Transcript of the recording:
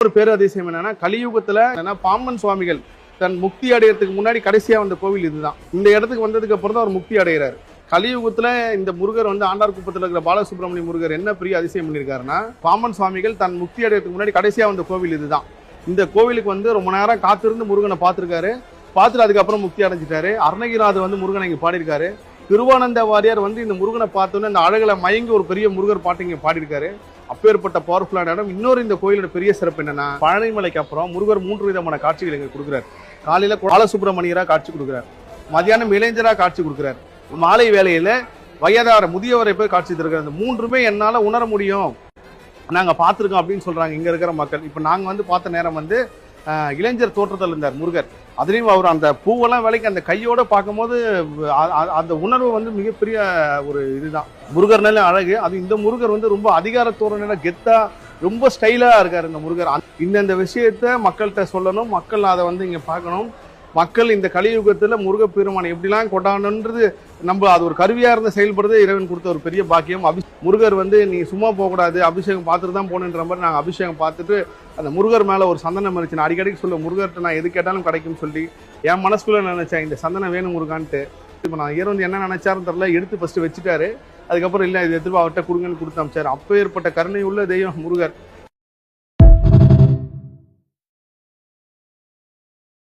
ஒரு பேரதிசயம் என்னன்னா கலியுகத்துல பாம்பன் சுவாமிகள் தன் முக்தி அடையறதுக்கு முன்னாடி கடைசியா வந்த கோவில் இதுதான். இந்த இடத்துக்கு வந்ததுக்கு அப்புறம் தான் அவர் முக்தி அடைகிறாரு. கலியுகத்துல இந்த முருகர் ஆண்டார் குப்பத்தில் இருக்கிற பாலசுப்ரமணிய முருகர் என்ன பெரிய அதிசயம் பண்ணியிருக்காருன்னா, பாம்பன் சுவாமிகள் தன் முக்தி அடையறதுக்கு முன்னாடி கடைசியா வந்த கோவில் இதுதான். இந்த கோவிலுக்கு ரொம்ப நேரம் காத்திருந்து முருகனை பார்த்திருக்காரு. பார்த்துட்டு அதுக்கப்புறம் முக்தி அடைஞ்சிட்டாரு. அருணகிரிநாதர் முருகனை இங்க பாடியிருக்காரு. திருவானந்த வாரியார் இந்த முருகனை பார்த்தோன்னே அந்த அழகுல மயங்கி ஒரு பெரிய முருகர் பாட்டு இங்க பாடியிருக்காரு. அப்பேற்பட்ட பவர்ஃபுல்லான இடம். இன்னொரு இந்த கோயிலோட பெரிய சிறப்பு என்னன்னா, பழனிமலைக்கு அப்புறம் முருகர் 3 விதமான காட்சிகள் எங்களுக்கு கொடுக்குறாரு. காலையில பாலசுப்ரமணியரா காட்சி கொடுக்குறாரு, மதியானம் இளைஞரா காட்சி கொடுக்குறாரு, மாலை வேலையில வயதார முதியவரை போய் காட்சி தருகிறார். இந்த 3மே என்னால உணர முடியும், நாங்க பார்த்துருக்கோம் அப்படின்னு சொல்றாங்க இங்க இருக்கிற மக்கள். இப்ப நாங்க பார்த்த நேரம் இளைஞர் தோற்றத்தில் இருந்தார் முருகர். அதுலயும் அவர் அந்த பூவெல்லாம் விலைக்கு அந்த கையோட பார்க்கும்போது அந்த உணர்வு மிகப்பெரிய ஒரு இதுதான். முருகர்னால அழகு. அது இந்த முருகர் ரொம்ப அதிகாரத்தோட கெத்தா ரொம்ப ஸ்டைலா இருக்காரு இந்த முருகர். இந்த விஷயத்த மக்கள்கிட்ட சொல்லணும், மக்கள் அதை இங்க பார்க்கணும். மக்கள் இந்த கலியுகத்துல முருகப்பெருமானை எப்படிலாம் கொண்டாடணுன்றது நம்ம அது ஒரு கருவியா இருந்து செயல்படுறது இறைவன் கொடுத்த ஒரு பெரிய பாக்கியம். முருகர் நீ சும்மா போகக்கூடாது, அபிஷேகம் பார்த்துட்டு தான் போகணுன்ற மாதிரி நாங்கள் அபிஷேகம் பார்த்துட்டு அந்த முருகர் மேல ஒரு சந்தனம் இருந்துச்சு. நான் அடிக்கடிக்கு சொல்ல முருகர்கிட்ட நான் எது கேட்டாலும் கிடைக்கும்னு சொல்லி என் மனசுக்குள்ள நினைச்சேன் இந்த சந்தனம் வேணும் முருகான்ட்டு. இப்போ நான் என்ன நினைச்சாருன்னு தெரியல, எடுத்து ஃபர்ஸ்ட் வச்சுட்டாரு. அதுக்கப்புறம் இல்லை இது எடுத்து அவர்கிட்ட கொடுங்கன்னு கொடுத்து அமிச்சாரு. அப்போ ஏற்பட்ட கருணை உள்ள தெய்வம் முருகர்.